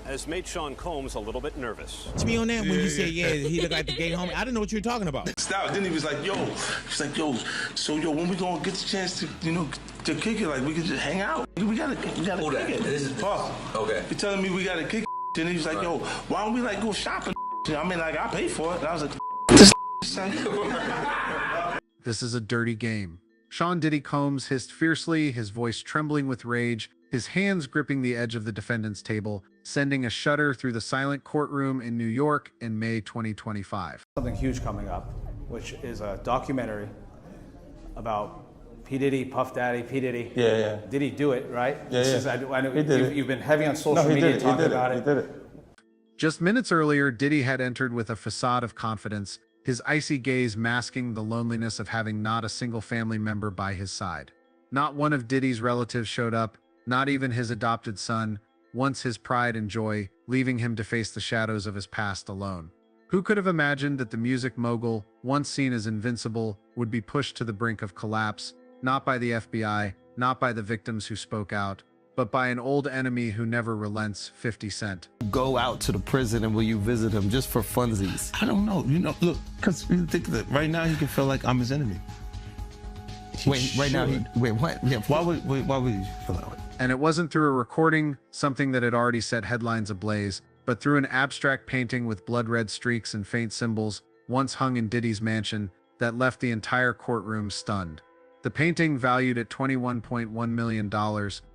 has made Sean Combs a little bit nervous. To me on that, when you said, yeah, he looked like the gay homie, I didn't know what you were talking about. Stop. Then he was like, yo, so when we gonna get the chance to, to kick it, like we could just hang out. We gotta kick it. This is Paul. Okay. He telling me we gotta kick it, and he was like, yo, why don't we like go shopping? I mean, like I pay for it. And I was like, This is a dirty game. Sean Diddy Combs hissed fiercely, his voice trembling with rage, his hands gripping the edge of the defendant's table, sending a shudder through the silent courtroom in New York in May 2025. Something huge coming up, which is a documentary about P. Diddy, Puff Daddy, P. Diddy. Yeah. Did he do it, right? I know he did you've been heavy on social media talking about it. He did it. Just minutes earlier, Diddy had entered with a facade of confidence, his icy gaze masking the loneliness of having not a single family member by his side. Not one of Diddy's relatives showed up, not even his adopted son, once his pride and joy, leaving him to face the shadows of his past alone. Who could have imagined that the music mogul, once seen as invincible, would be pushed to the brink of collapse, not by the FBI, not by the victims who spoke out, but by an old enemy who never relents, 50 Cent. Go out to the prison and will you visit him just for funsies? I don't know. Look, because you think that right now he can feel like I'm his enemy. Wait, what? Yeah, why would you feel that way? And it wasn't through a recording, something that had already set headlines ablaze, but through an abstract painting with blood-red streaks and faint symbols, once hung in Diddy's mansion, that left the entire courtroom stunned. The painting, valued at $21.1 million,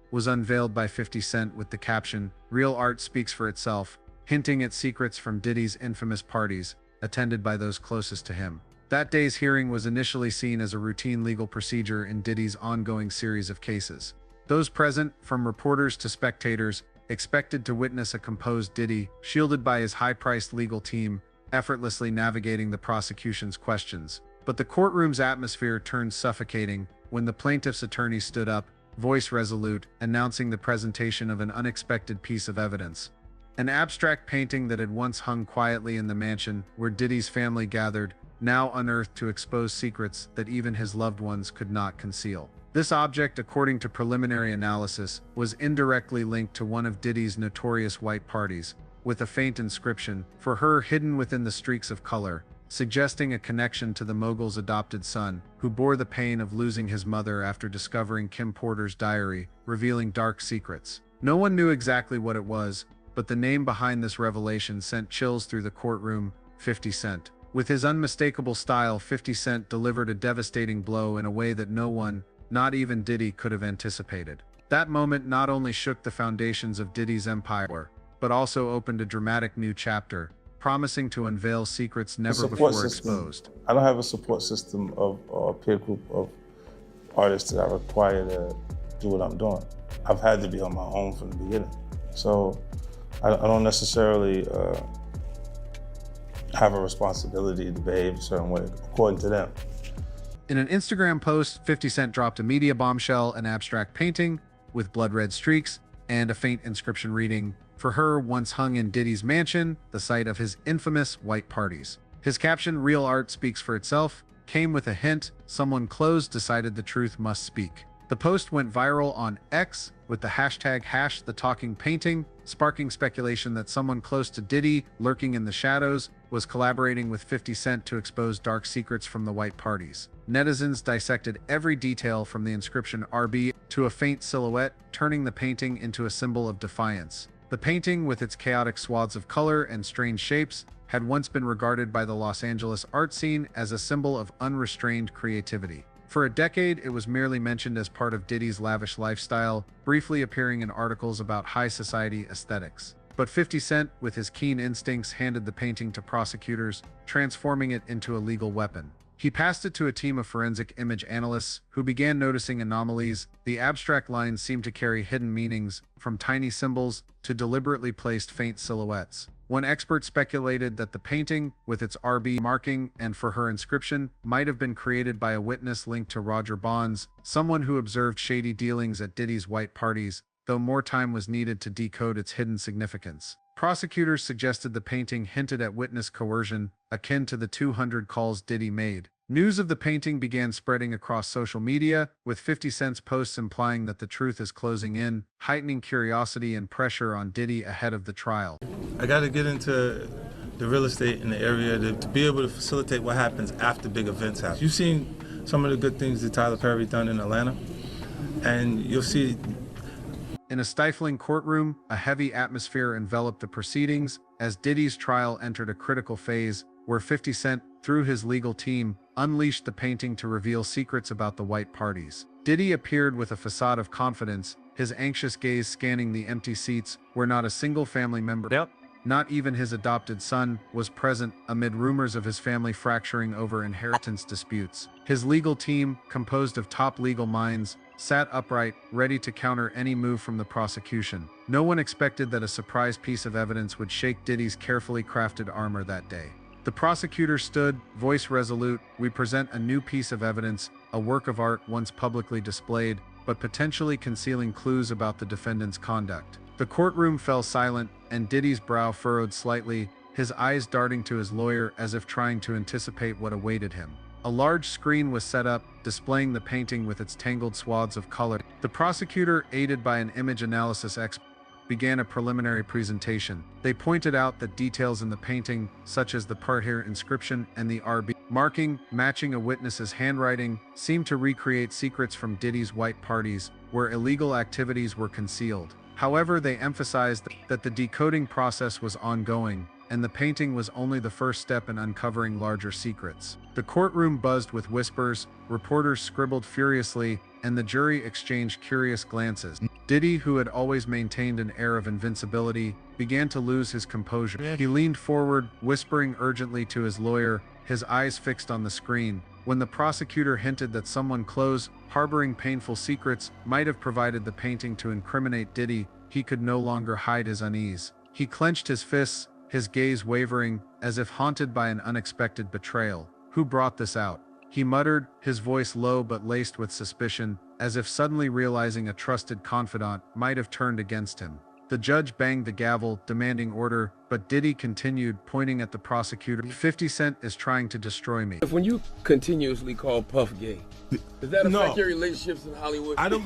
was unveiled by 50 Cent with the caption, "Real art speaks for itself," hinting at secrets from Diddy's infamous parties, attended by those closest to him. That day's hearing was initially seen as a routine legal procedure in Diddy's ongoing series of cases. Those present, from reporters to spectators, expected to witness a composed Diddy, shielded by his high-priced legal team, effortlessly navigating the prosecution's questions. But the courtroom's atmosphere turned suffocating when the plaintiff's attorney stood up, voice resolute, announcing the presentation of an unexpected piece of evidence. An abstract painting that had once hung quietly in the mansion where Diddy's family gathered, now unearthed to expose secrets that even his loved ones could not conceal. This object, according to preliminary analysis, was indirectly linked to one of Diddy's notorious white parties, with a faint inscription, "For her," hidden within the streaks of color, suggesting a connection to the mogul's adopted son, who bore the pain of losing his mother after discovering Kim Porter's diary, revealing dark secrets. No one knew exactly what it was, but the name behind this revelation sent chills through the courtroom, 50 Cent. With his unmistakable style, 50 Cent delivered a devastating blow in a way that no one, not even Diddy, could have anticipated. That moment not only shook the foundations of Diddy's empire, but also opened a dramatic new chapter, promising to unveil secrets never before exposed. I don't have a support system of or a peer group of artists that I require to do what I'm doing. I've had to be on my own from the beginning. So I don't necessarily have a responsibility to behave a certain way, according to them. In an Instagram post, 50 Cent dropped a media bombshell, an abstract painting with blood-red streaks and a faint inscription reading, "For her," once hung in Diddy's mansion, the site of his infamous white parties. His caption, "Real art speaks for itself," came with a hint: someone close decided the truth must speak. The post went viral on X with the hashtag #TheTalkingPainting, sparking speculation that someone close to Diddy, lurking in the shadows, was collaborating with 50 Cent to expose dark secrets from the white parties. Netizens dissected every detail from the inscription "RB" to a faint silhouette, turning the painting into a symbol of defiance. The painting, with its chaotic swaths of color and strange shapes, had once been regarded by the Los Angeles art scene as a symbol of unrestrained creativity. For a decade, it was merely mentioned as part of Diddy's lavish lifestyle, briefly appearing in articles about high society aesthetics. But 50 Cent, with his keen instincts, handed the painting to prosecutors, transforming it into a legal weapon. He passed it to a team of forensic image analysts who began noticing anomalies. The abstract lines seemed to carry hidden meanings, from tiny symbols to deliberately placed faint silhouettes. One expert speculated that the painting, with its RB marking and "For her" inscription, might have been created by a witness linked to Roger Bonds, someone who observed shady dealings at Diddy's white parties, though more time was needed to decode its hidden significance. Prosecutors suggested the painting hinted at witness coercion, akin to the 200 calls Diddy made, News of the painting began spreading across social media, with 50 Cent's posts implying that the truth is closing in, heightening curiosity and pressure on Diddy ahead of the trial. I got to get into the real estate in the area to be able to facilitate what happens after big events happen. You've seen some of the good things that Tyler Perry done in Atlanta, and you'll see. In a stifling courtroom, a heavy atmosphere enveloped the proceedings as Diddy's trial entered a critical phase where 50 Cent, through his legal team, unleashed the painting to reveal secrets about the white parties. Diddy appeared with a facade of confidence, his anxious gaze scanning the empty seats where not a single family member, not even his adopted son, was present amid rumors of his family fracturing over inheritance disputes. His legal team, composed of top legal minds, sat upright, ready to counter any move from the prosecution. No one expected that a surprise piece of evidence would shake Diddy's carefully crafted armor that day. The prosecutor stood, voice resolute. "We present a new piece of evidence, a work of art once publicly displayed, but potentially concealing clues about the defendant's conduct." The courtroom fell silent, and Diddy's brow furrowed slightly, his eyes darting to his lawyer as if trying to anticipate what awaited him. A large screen was set up, displaying the painting with its tangled swaths of color. The prosecutor, aided by an image analysis expert, began a preliminary presentation. They pointed out that details in the painting, such as the part here inscription and the RB marking matching a witness's handwriting, seemed to recreate secrets from Diddy's white parties, where illegal activities were concealed. However, they emphasized that the decoding process was ongoing, and the painting was only the first step in uncovering larger secrets. The courtroom buzzed with whispers, reporters scribbled furiously, and the jury exchanged curious glances. Diddy, who had always maintained an air of invincibility, began to lose his composure. He leaned forward, whispering urgently to his lawyer, his eyes fixed on the screen. When the prosecutor hinted that someone close, harboring painful secrets, might have provided the painting to incriminate Diddy, he could no longer hide his unease. He clenched his fists, his gaze wavering, as if haunted by an unexpected betrayal. "Who brought this out?" he muttered, his voice low but laced with suspicion, as if suddenly realizing a trusted confidant might have turned against him. The judge banged the gavel, demanding order, but Diddy continued, pointing at the prosecutor. 50 Cent is trying to destroy me. When you continuously call Puff gay, does that affect your relationships in Hollywood? I don't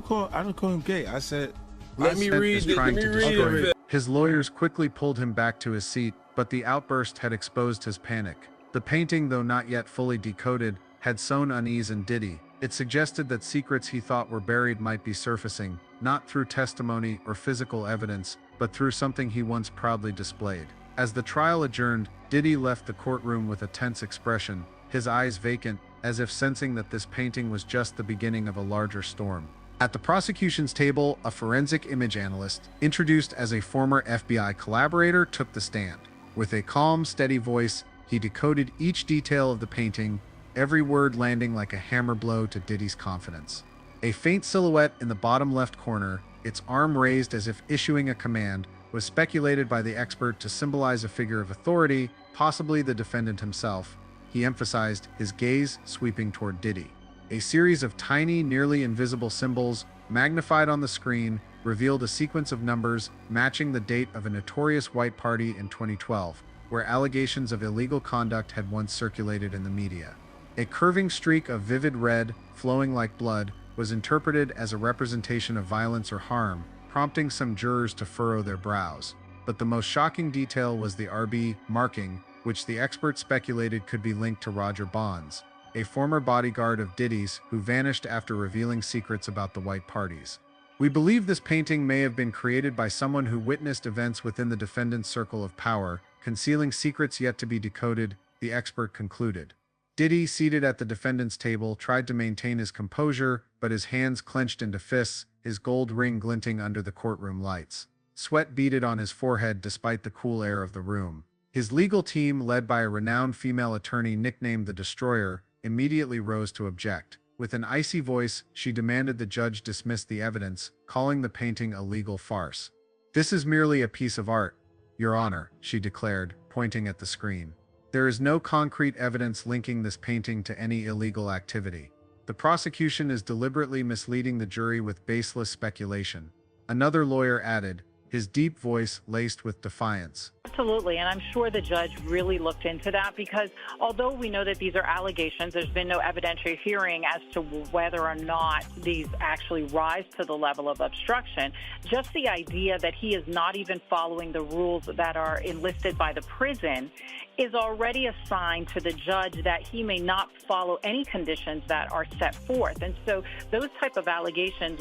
call him gay. I said, let me read it. His lawyers quickly pulled him back to his seat, but the outburst had exposed his panic. The painting, though not yet fully decoded, had sown unease in Diddy. It suggested that secrets he thought were buried might be surfacing, not through testimony or physical evidence, but through something he once proudly displayed. As the trial adjourned, Diddy left the courtroom with a tense expression, his eyes vacant, as if sensing that this painting was just the beginning of a larger storm. At the prosecution's table, a forensic image analyst, introduced as a former FBI collaborator, took the stand. With a calm, steady voice, he decoded each detail of the painting, every word landing like a hammer blow to Diddy's confidence. A faint silhouette in the bottom left corner, its arm raised as if issuing a command, was speculated by the expert to symbolize a figure of authority, possibly the defendant himself. He emphasized, his gaze sweeping toward Diddy. A series of tiny, nearly invisible symbols, magnified on the screen, revealed a sequence of numbers matching the date of a notorious white party in 2012, where allegations of illegal conduct had once circulated in the media. A curving streak of vivid red, flowing like blood, was interpreted as a representation of violence or harm, prompting some jurors to furrow their brows. But the most shocking detail was the RB marking, which the expert speculated could be linked to Roger Bonds, a former bodyguard of Diddy's who vanished after revealing secrets about the white parties. "We believe this painting may have been created by someone who witnessed events within the defendant's circle of power, concealing secrets yet to be decoded," the expert concluded. Diddy, seated at the defendant's table, tried to maintain his composure, but his hands clenched into fists, his gold ring glinting under the courtroom lights. Sweat beaded on his forehead despite the cool air of the room. His legal team, led by a renowned female attorney nicknamed the Destroyer, immediately rose to object. With an icy voice, she demanded the judge dismiss the evidence, calling the painting a legal farce. "This is merely a piece of art, Your Honor," she declared, pointing at the screen. "There is no concrete evidence linking this painting to any illegal activity. The prosecution is deliberately misleading the jury with baseless speculation." Another lawyer added, his deep voice laced with defiance. Absolutely, and I'm sure the judge really looked into that because although we know that these are allegations, there's been no evidentiary hearing as to whether or not these actually rise to the level of obstruction. Just the idea that he is not even following the rules that are enlisted by the prison is already a sign to the judge that he may not follow any conditions that are set forth. And so those type of allegations,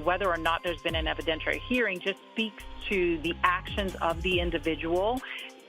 whether or not there's been an evidentiary hearing, just speaks to the actions of the individual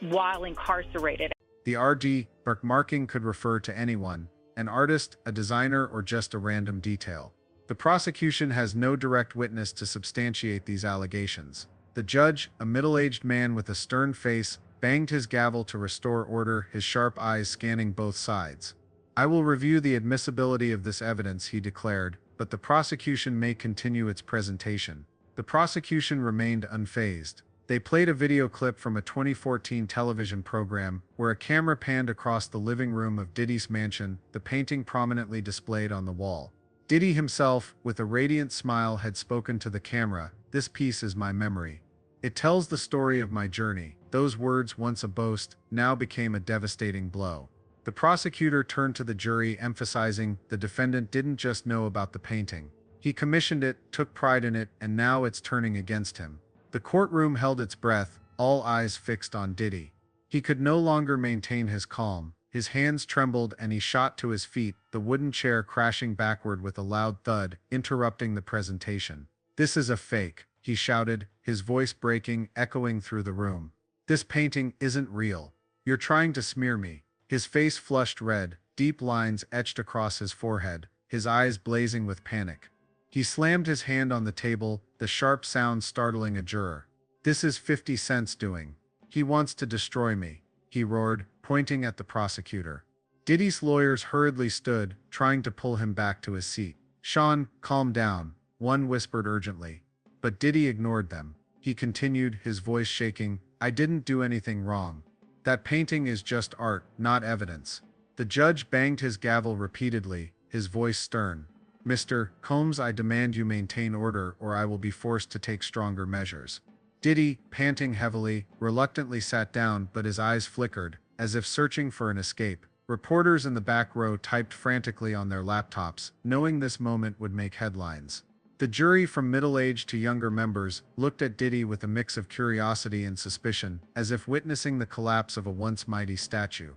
while incarcerated. The RD marking could refer to anyone, an artist, a designer, or just a random detail. The prosecution has no direct witness to substantiate these allegations. The judge, a middle-aged man with a stern face, banged his gavel to restore order, his sharp eyes scanning both sides. "I will review the admissibility of this evidence," he declared, "but the prosecution may continue its presentation." The prosecution remained unfazed. They played a video clip from a 2014 television program where a camera panned across the living room of Diddy's mansion, the painting prominently displayed on the wall. Diddy himself, with a radiant smile, had spoken to the camera, "This piece is my memory. It tells the story of my journey." Those words, once a boast, now became a devastating blow. The prosecutor turned to the jury, emphasizing the defendant didn't just know about the painting. He commissioned it, took pride in it, and now it's turning against him. The courtroom held its breath, all eyes fixed on Diddy. He could no longer maintain his calm. His hands trembled and he shot to his feet, the wooden chair crashing backward with a loud thud, interrupting the presentation. "This is a fake," he shouted, his voice breaking, echoing through the room. "This painting isn't real. You're trying to smear me." His face flushed red, deep lines etched across his forehead, his eyes blazing with panic. He slammed his hand on the table, the sharp sound startling a juror. "This is 50 Cent's doing. He wants to destroy me," he roared, pointing at the prosecutor. Diddy's lawyers hurriedly stood, trying to pull him back to his seat. "Sean, calm down," one whispered urgently. But Diddy ignored them. He continued, his voice shaking, "I didn't do anything wrong. That painting is just art, not evidence." The judge banged his gavel repeatedly, his voice stern. "Mr. Combs, I demand you maintain order or I will be forced to take stronger measures." Diddy, panting heavily, reluctantly sat down, but his eyes flickered, as if searching for an escape. Reporters in the back row typed frantically on their laptops, knowing this moment would make headlines. The jury, from middle-aged to younger members, looked at Diddy with a mix of curiosity and suspicion, as if witnessing the collapse of a once mighty statue.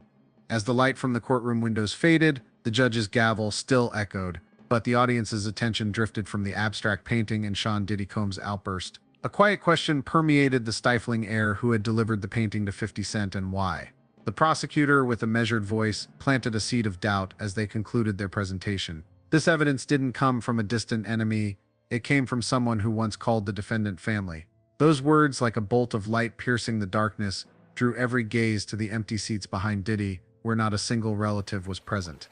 As the light from the courtroom windows faded, the judge's gavel still echoed, but the audience's attention drifted from the abstract painting and Sean Diddy Combs' outburst. A quiet question permeated the stifling air: who had delivered the painting to 50 Cent and why? The prosecutor, with a measured voice, planted a seed of doubt as they concluded their presentation. This evidence didn't come from a distant enemy. It came from someone who once called the defendant family. Those words, like a bolt of light piercing the darkness, drew every gaze to the empty seats behind Diddy, where not a single relative was present.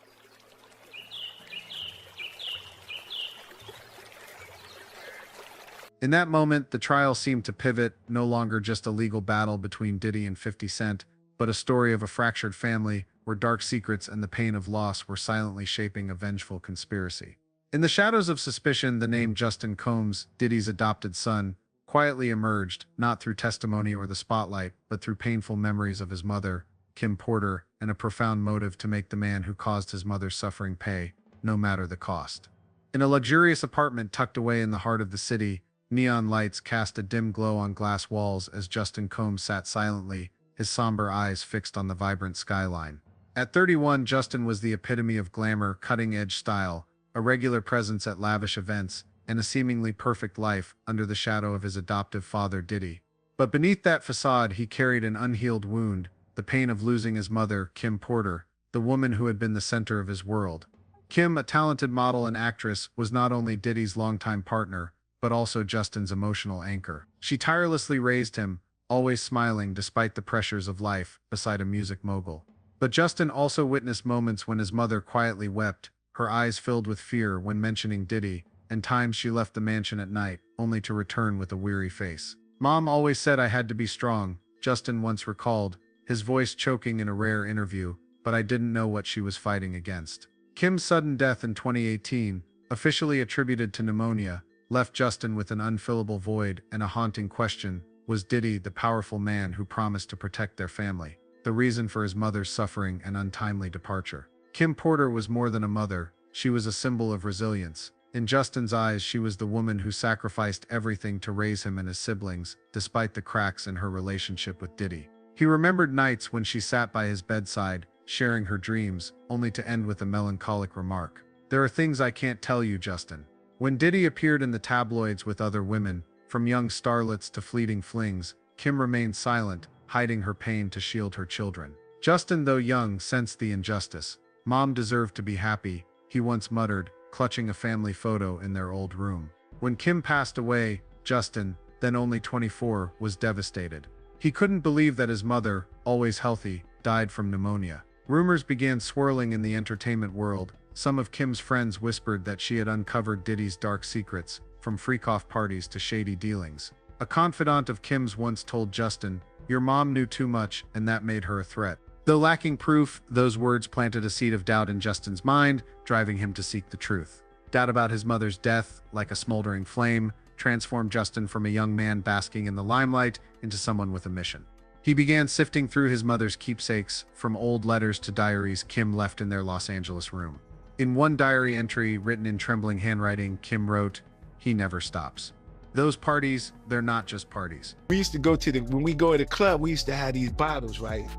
In that moment, the trial seemed to pivot, no longer just a legal battle between Diddy and 50 Cent, but a story of a fractured family where dark secrets and the pain of loss were silently shaping a vengeful conspiracy. In the shadows of suspicion, the name Justin Combs, Diddy's adopted son, quietly emerged, not through testimony or the spotlight, but through painful memories of his mother, Kim Porter, and a profound motive to make the man who caused his mother's suffering pay, no matter the cost. In a luxurious apartment tucked away in the heart of the city, neon lights cast a dim glow on glass walls as Justin Combs sat silently, his somber eyes fixed on the vibrant skyline. At 31, Justin was the epitome of glamour, cutting-edge style, a regular presence at lavish events, and a seemingly perfect life under the shadow of his adoptive father, Diddy. But beneath that facade, he carried an unhealed wound, the pain of losing his mother, Kim Porter, the woman who had been the center of his world. Kim, a talented model and actress, was not only Diddy's longtime partner, but also Justin's emotional anchor. She tirelessly raised him, always smiling despite the pressures of life, beside a music mogul. But Justin also witnessed moments when his mother quietly wept, her eyes filled with fear when mentioning Diddy, and times she left the mansion at night, only to return with a weary face. "Mom always said I had to be strong," Justin once recalled, his voice choking in a rare interview, "but I didn't know what she was fighting against." Kim's sudden death in 2018, officially attributed to pneumonia, left Justin with an unfillable void and a haunting question: Was Diddy the powerful man who promised to protect their family, the reason for his mother's suffering and untimely departure? Kim Porter was more than a mother, she was a symbol of resilience. In Justin's eyes, she was the woman who sacrificed everything to raise him and his siblings, despite the cracks in her relationship with Diddy. He remembered nights when she sat by his bedside, sharing her dreams, only to end with a melancholic remark. "There are things I can't tell you, Justin." When Diddy appeared in the tabloids with other women, from young starlets to fleeting flings, Kim remained silent, hiding her pain to shield her children. Justin, though young, sensed the injustice. "Mom deserved to be happy," he once muttered, clutching a family photo in their old room. When Kim passed away, Justin, then only 24, was devastated. He couldn't believe that his mother, always healthy, died from pneumonia. Rumors began swirling in the entertainment world. Some of Kim's friends whispered that she had uncovered Diddy's dark secrets, from freak-off parties to shady dealings. A confidant of Kim's once told Justin, "Your mom knew too much, and that made her a threat." Though lacking proof, those words planted a seed of doubt in Justin's mind, driving him to seek the truth. Doubt about his mother's death, like a smoldering flame, transformed Justin from a young man basking in the limelight into someone with a mission. He began sifting through his mother's keepsakes, from old letters to diaries Kim left in their Los Angeles room. In one diary entry, written in trembling handwriting, Kim wrote, "He never stops. Those parties, they're not just parties." We used to go to when we go to the club, we used to have these bottles, right?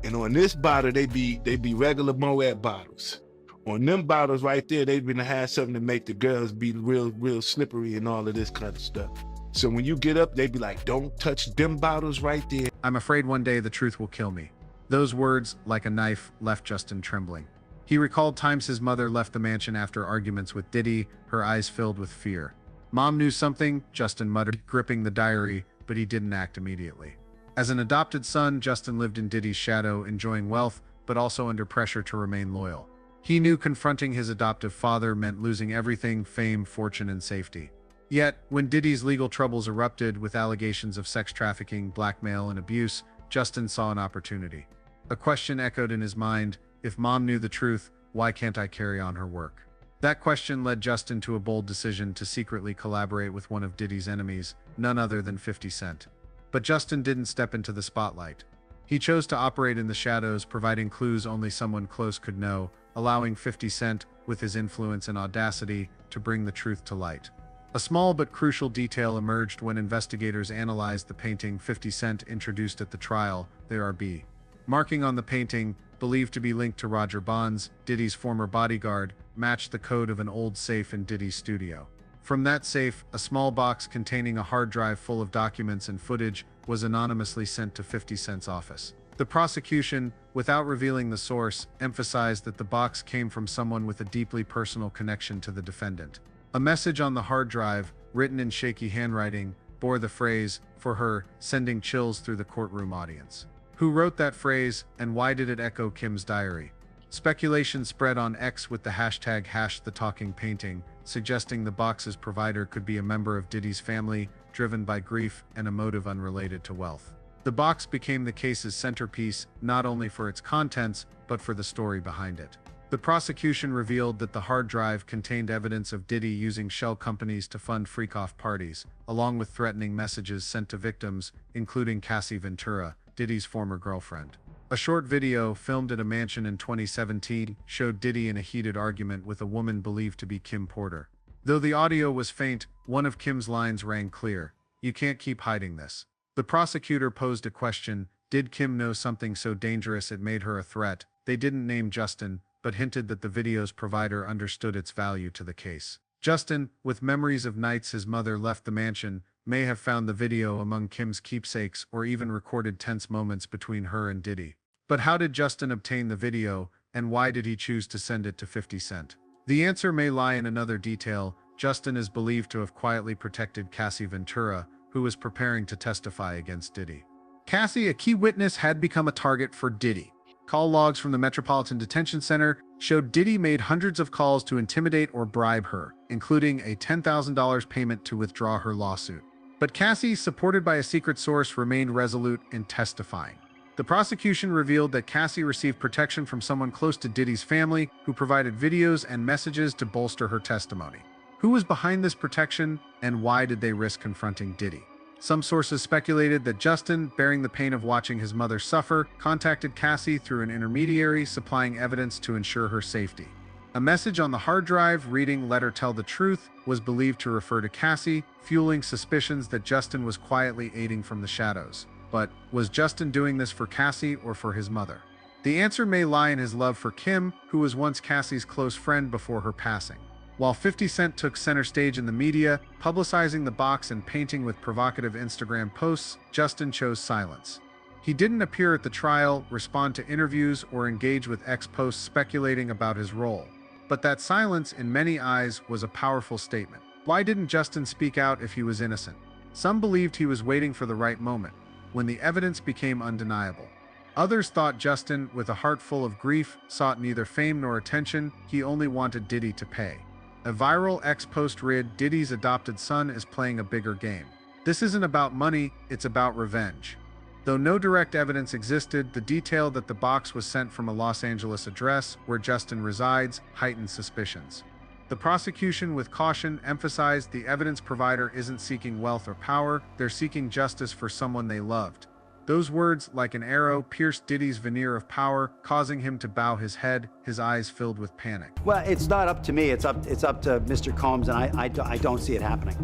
And on this bottle, they be regular Moet bottles. On them bottles right there, they've been to have something to make the girls be real slippery and all of this kind of stuff. So when you get up, they be like, "Don't touch them bottles right there." "I'm afraid one day the truth will kill me." Those words, like a knife, left Justin trembling. He recalled times his mother left the mansion after arguments with Diddy, her eyes filled with fear. "Mom knew something," Justin muttered, gripping the diary, but he didn't act immediately. As an adopted son, Justin lived in Diddy's shadow, enjoying wealth, but also under pressure to remain loyal. He knew confronting his adoptive father meant losing everything: fame, fortune, and safety. Yet, when Diddy's legal troubles erupted with allegations of sex trafficking, blackmail, and abuse, Justin saw an opportunity. A question echoed in his mind: if Mom knew the truth, why can't I carry on her work? That question led Justin to a bold decision to secretly collaborate with one of Diddy's enemies, none other than 50 Cent. But Justin didn't step into the spotlight. He chose to operate in the shadows, providing clues only someone close could know, allowing 50 Cent, with his influence and audacity, to bring the truth to light. A small but crucial detail emerged when investigators analyzed the painting 50 Cent introduced at the trial, the RB. Marking on the painting, believed to be linked to Roger Bonds, Diddy's former bodyguard, matched the code of an old safe in Diddy's studio. From that safe, a small box containing a hard drive full of documents and footage was anonymously sent to 50 Cent's office. The prosecution, without revealing the source, emphasized that the box came from someone with a deeply personal connection to the defendant. A message on the hard drive, written in shaky handwriting, bore the phrase, "For her," sending chills through the courtroom audience. Who wrote that phrase, and why did it echo Kim's diary? Speculation spread on X with the hashtag #TheTalkingPainting, suggesting the box's provider could be a member of Diddy's family, driven by grief and a motive unrelated to wealth. The box became the case's centerpiece, not only for its contents, but for the story behind it. The prosecution revealed that the hard drive contained evidence of Diddy using shell companies to fund freak-off parties, along with threatening messages sent to victims, including Cassie Ventura, Diddy's former girlfriend. A short video, filmed at a mansion in 2017, showed Diddy in a heated argument with a woman believed to be Kim Porter. Though the audio was faint, one of Kim's lines rang clear: "You can't keep hiding this." The prosecutor posed a question: did Kim know something so dangerous it made her a threat? They didn't name Justin, but hinted that the video's provider understood its value to the case. Justin, with memories of nights his mother left the mansion, may have found the video among Kim's keepsakes or even recorded tense moments between her and Diddy. But how did Justin obtain the video, and why did he choose to send it to 50 Cent? The answer may lie in another detail. Justin is believed to have quietly protected Cassie Ventura, who was preparing to testify against Diddy. Cassie, a key witness, had become a target for Diddy. Call logs from the Metropolitan Detention Center showed Diddy made hundreds of calls to intimidate or bribe her, including a $10,000 payment to withdraw her lawsuit. But Cassie, supported by a secret source, remained resolute in testifying. The prosecution revealed that Cassie received protection from someone close to Diddy's family, who provided videos and messages to bolster her testimony. Who was behind this protection, and why did they risk confronting Diddy? Some sources speculated that Justin, bearing the pain of watching his mother suffer, contacted Cassie through an intermediary, supplying evidence to ensure her safety. A message on the hard drive reading "Let her tell the truth" was believed to refer to Cassie, fueling suspicions that Justin was quietly aiding from the shadows. But was Justin doing this for Cassie or for his mother? The answer may lie in his love for Kim, who was once Cassie's close friend before her passing. While 50 Cent took center stage in the media, publicizing the box and painting with provocative Instagram posts, Justin chose silence. He didn't appear at the trial, respond to interviews, or engage with X posts speculating about his role. But that silence, in many eyes, was a powerful statement. Why didn't Justin speak out if he was innocent? Some believed he was waiting for the right moment, when the evidence became undeniable. Others thought Justin, with a heart full of grief, sought neither fame nor attention. He only wanted Diddy to pay. A viral X post read, "Diddy's adopted son is playing a bigger game. This isn't about money, it's about revenge." Though no direct evidence existed, the detail that the box was sent from a Los Angeles address where Justin resides heightened suspicions. The prosecution, with caution, emphasized the evidence provider isn't seeking wealth or power, they're seeking justice for someone they loved. Those words, like an arrow, pierced Diddy's veneer of power, causing him to bow his head, his eyes filled with panic. Well, it's not up to me. It's up to Mr. Combs, and I don't see it happening.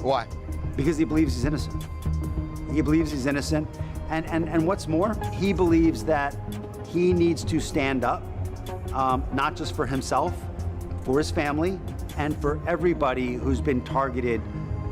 Why? Because he believes he's innocent. He believes he's innocent, and what's more, he believes that he needs to stand up, not just for himself, for his family, and for everybody who's been targeted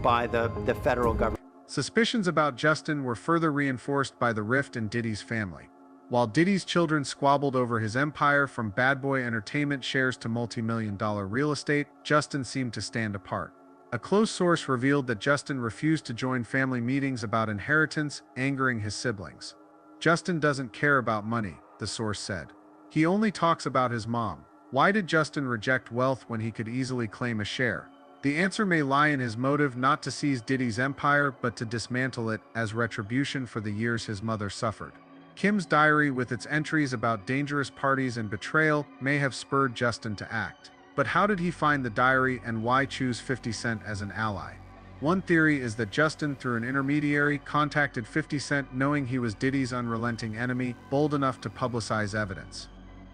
by the federal government. Suspicions about Justin were further reinforced by the rift in Diddy's family. While Diddy's children squabbled over his empire, from bad boy entertainment shares to multi-million-dollar real estate, Justin seemed to stand apart. A close source revealed that Justin refused to join family meetings about inheritance, angering his siblings. "Justin doesn't care about money," the source said. "He only talks about his mom." Why did Justin reject wealth when he could easily claim a share? The answer may lie in his motive not to seize Diddy's empire, but to dismantle it as retribution for the years his mother suffered. Kim's diary, with its entries about dangerous parties and betrayal, may have spurred Justin to act. But how did he find the diary, and why choose 50 Cent as an ally? One theory is that Justin, through an intermediary, contacted 50 Cent knowing he was Diddy's unrelenting enemy, bold enough to publicize evidence.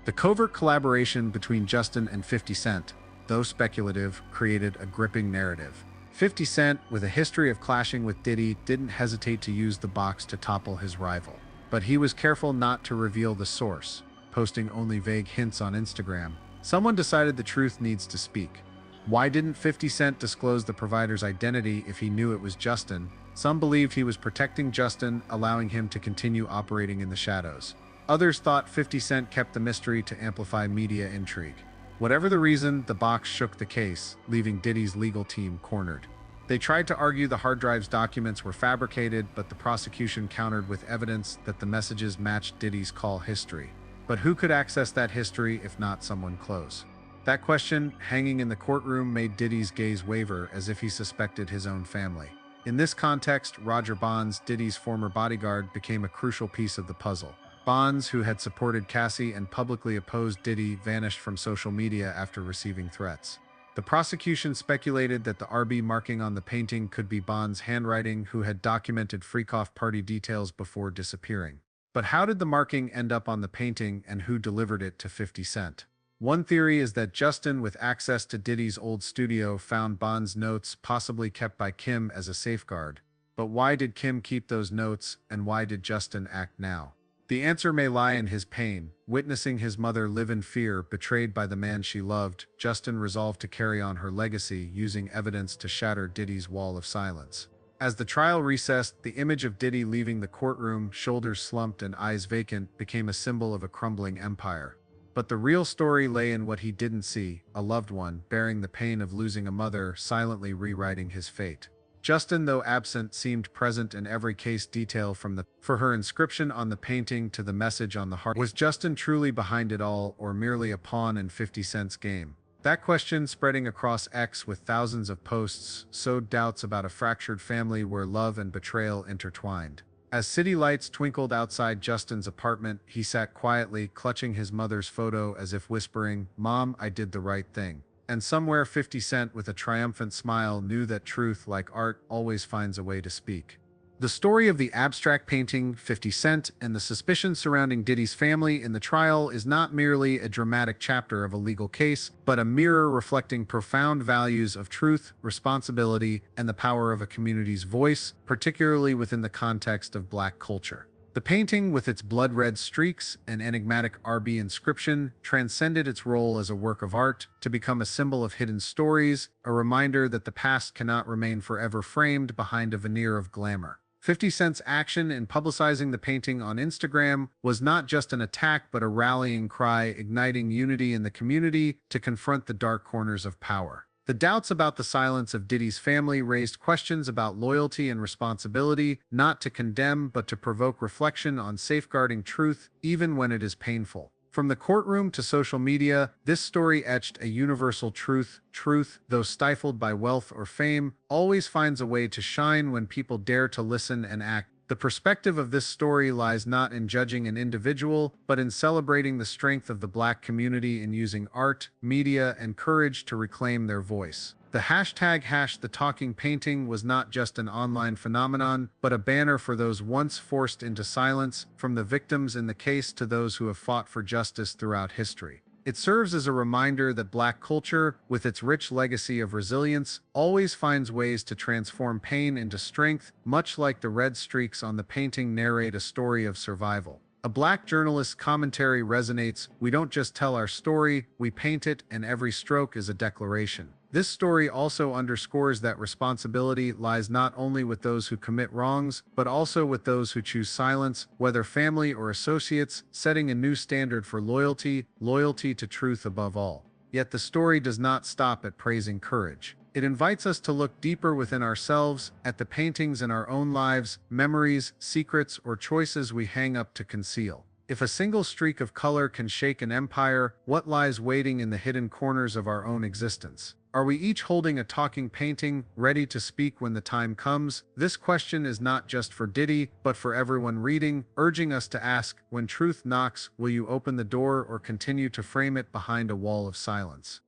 The covert collaboration between Justin and 50 Cent, though speculative, created a gripping narrative. 50 Cent, with a history of clashing with Diddy, didn't hesitate to use the box to topple his rival. But he was careful not to reveal the source, posting only vague hints on Instagram. Someone decided the truth needs to speak. Why didn't 50 Cent disclose the provider's identity if he knew it was Justin? Some believed he was protecting Justin, allowing him to continue operating in the shadows. Others thought 50 Cent kept the mystery to amplify media intrigue. Whatever the reason, the box shook the case, leaving Diddy's legal team cornered. They tried to argue the hard drive's documents were fabricated, but the prosecution countered with evidence that the messages matched Diddy's call history. But who could access that history if not someone close? That question, hanging in the courtroom, made Diddy's gaze waver, as if he suspected his own family. In this context, Roger Bonds, Diddy's former bodyguard, became a crucial piece of the puzzle. Bonds, who had supported Cassie and publicly opposed Diddy, vanished from social media after receiving threats. The prosecution speculated that the RB marking on the painting could be Bonds' handwriting, who had documented freak-off party details before disappearing. But how did the marking end up on the painting, and who delivered it to 50 Cent? One theory is that Justin, with access to Diddy's old studio, found Bonds' notes, possibly kept by Kim as a safeguard. But why did Kim keep those notes, and why did Justin act now? The answer may lie in his pain. Witnessing his mother live in fear, betrayed by the man she loved, Justin resolved to carry on her legacy, using evidence to shatter Diddy's wall of silence. As the trial recessed, the image of Diddy leaving the courtroom, shoulders slumped and eyes vacant, became a symbol of a crumbling empire. But the real story lay in what he didn't see: a loved one, bearing the pain of losing a mother, silently rewriting his fate. Justin, though absent, seemed present in every case detail, from for her inscription on the painting to the message on the heart. Was Justin truly behind it all, or merely a pawn in 50 Cent's game? That question, spreading across X with thousands of posts, sowed doubts about a fractured family where love and betrayal intertwined. As city lights twinkled outside Justin's apartment, he sat quietly, clutching his mother's photo as if whispering, "Mom, I did the right thing." And somewhere 50 Cent with a triumphant smile knew that truth, like art, always finds a way to speak. The story of the abstract painting 50 Cent and the suspicion surrounding Diddy's family in the trial is not merely a dramatic chapter of a legal case, but a mirror reflecting profound values of truth, responsibility, and the power of a community's voice, particularly within the context of Black culture. The painting, with its blood-red streaks and enigmatic RB inscription, transcended its role as a work of art to become a symbol of hidden stories, a reminder that the past cannot remain forever framed behind a veneer of glamour. 50 Cent's action in publicizing the painting on Instagram was not just an attack but a rallying cry, igniting unity in the community to confront the dark corners of power. The doubts about the silence of Diddy's family raised questions about loyalty and responsibility, not to condemn but to provoke reflection on safeguarding truth, even when it is painful. From the courtroom to social media, this story etched a universal truth. Truth, though stifled by wealth or fame, always finds a way to shine when people dare to listen and act. The perspective of this story lies not in judging an individual, but in celebrating the strength of the Black community in using art, media, and courage to reclaim their voice. The #The Talking Painting was not just an online phenomenon, but a banner for those once forced into silence, from the victims in the case to those who have fought for justice throughout history. It serves as a reminder that Black culture, with its rich legacy of resilience, always finds ways to transform pain into strength, much like the red streaks on the painting narrate a story of survival. A Black journalist's commentary resonates: "We don't just tell our story, we paint it, and every stroke is a declaration." This story also underscores that responsibility lies not only with those who commit wrongs, but also with those who choose silence, whether family or associates, setting a new standard for loyalty to truth above all. Yet the story does not stop at praising courage. It invites us to look deeper within ourselves, at the paintings in our own lives, memories, secrets, or choices we hang up to conceal. If a single streak of color can shake an empire, what lies waiting in the hidden corners of our own existence? Are we each holding a talking painting, ready to speak when the time comes? This question is not just for Diddy, but for everyone reading, urging us to ask, when truth knocks, will you open the door or continue to frame it behind a wall of silence?